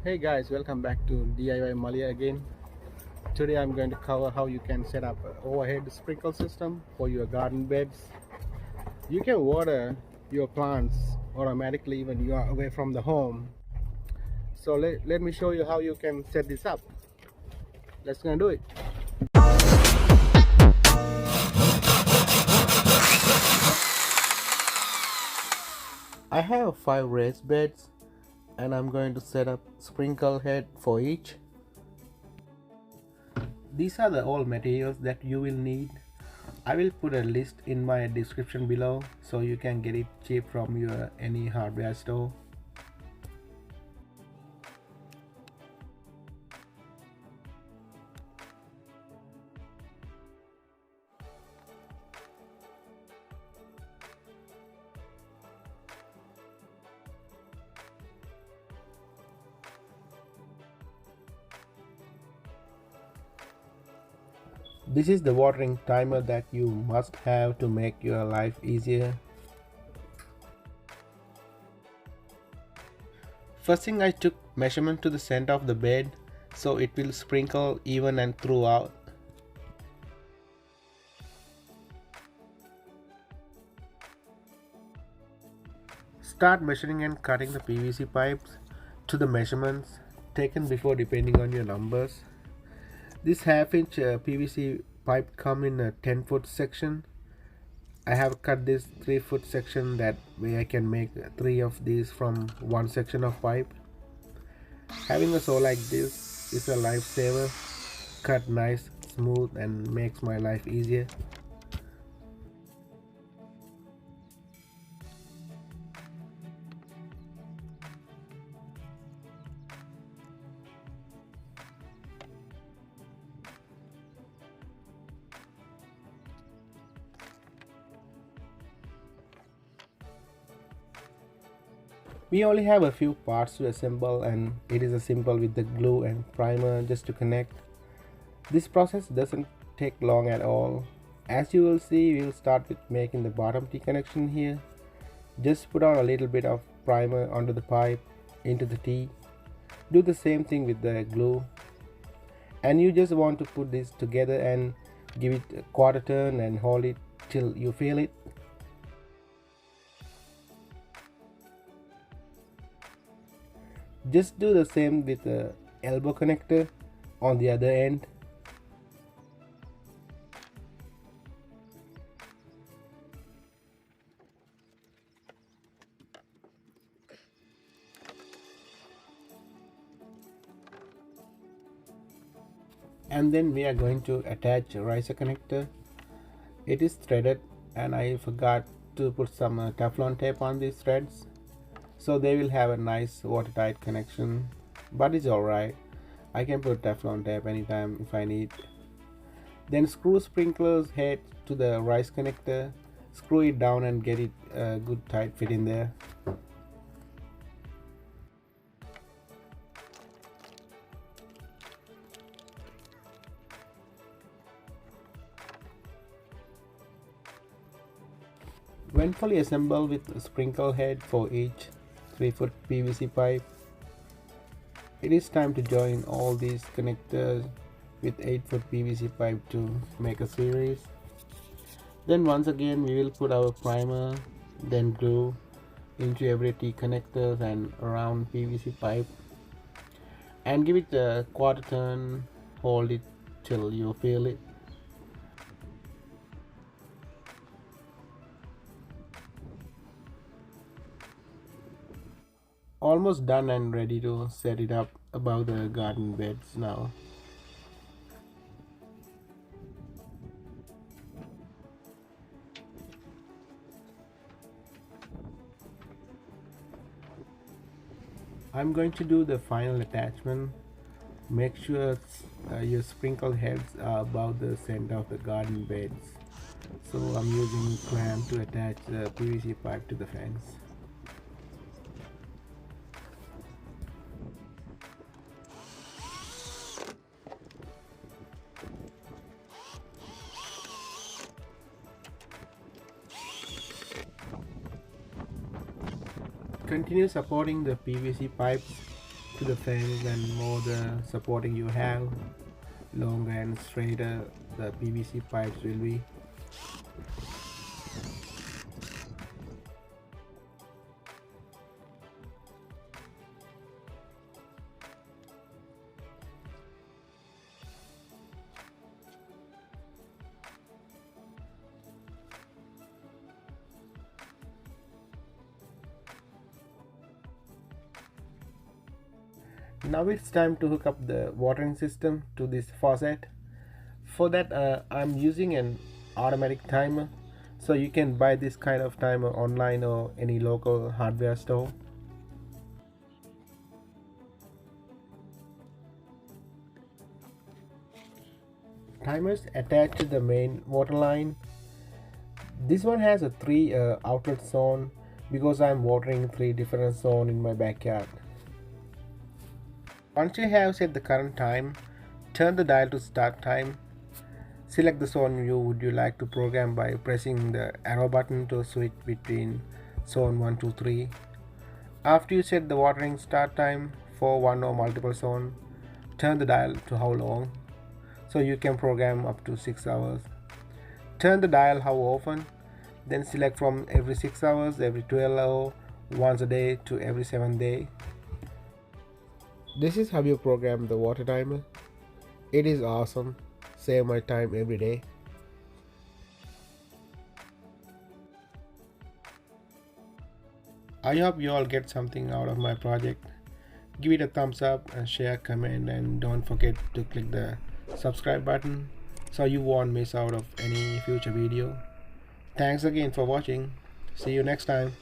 Hey guys, welcome back to DIY Malia again. Today I'm going to cover how you can set up an overhead sprinkle system for your garden beds. You can water your plants automatically when you are away from the home. So let me show you how you can set this up. Let's gonna do it. I have 5 raised beds and I'm going to set up sprinkle head for each. These are the all materials that you will need. I will put a list in my description below so you can get it cheap from your any hardware store. This is the watering timer that you must have to make your life easier. First thing, I took measurement to the center of the bed so it will sprinkle even and throughout. Start measuring and cutting the PVC pipes to the measurements taken before depending on your numbers. This half-inch PVC pipe come in a 10-foot section. I have cut this 3-foot section, that way I can make 3 of these from one section of pipe. Having a saw like this is a lifesaver. Cut nice, smooth and makes my life easier. We only have a few parts to assemble and it is a simple with the glue and primer just to connect. This process doesn't take long at all. As you will see, we'll start with making the bottom T connection here. Just put on a little bit of primer onto the pipe into the T. Do the same thing with the glue. And you just want to put this together and give it a quarter turn and hold it till you feel it. Just do the same with the elbow connector on the other end. And then we are going to attach a riser connector. It is threaded and I forgot to put some Teflon tape on these threads, so they will have a nice watertight connection, but it's alright. I can put Teflon tape anytime if I need. Then screw sprinkler's head to the rice connector, screw it down and get it a good tight fit in there. When fully assembled with a sprinkle head for each 3-foot PVC pipe, it is time to join all these connectors with 8-foot PVC pipe to make a series. Then once again we will put our primer, then glue into every T connectors and around PVC pipe and give it a quarter turn, hold it till you feel it. Almost done and ready to set it up above the garden beds now. I'm going to do the final attachment. Make sure your sprinkle heads are above the center of the garden beds. So I'm using clamp to attach the PVC pipe to the fence. Continue supporting the PVC pipes to the fence, and more the supporting you have, longer and straighter the PVC pipes will be. Now it's time to hook up the watering system to this faucet. For that I'm using an automatic timer, so you can buy this kind of timer online or any local hardware store. Timers attached to the main water line. This one has a 3 outlet zone because I'm watering 3 different zones in my backyard. Once you have set the current time, turn the dial to start time. Select the zone you would like to program by pressing the arrow button to switch between zone 1 to 3. After you set the watering start time for one or multiple zone, turn the dial to how long, so you can program up to 6 hours. Turn the dial how often, then select from every 6 hours, every 12 hours, once a day to every 7 day. This is how you program the water timer. It is awesome. Save my time every day. I hope you all get something out of my project. Give it a thumbs up and share, comment, and don't forget to click the subscribe button so you won't miss out of any future video. Thanks again for watching. See you next time.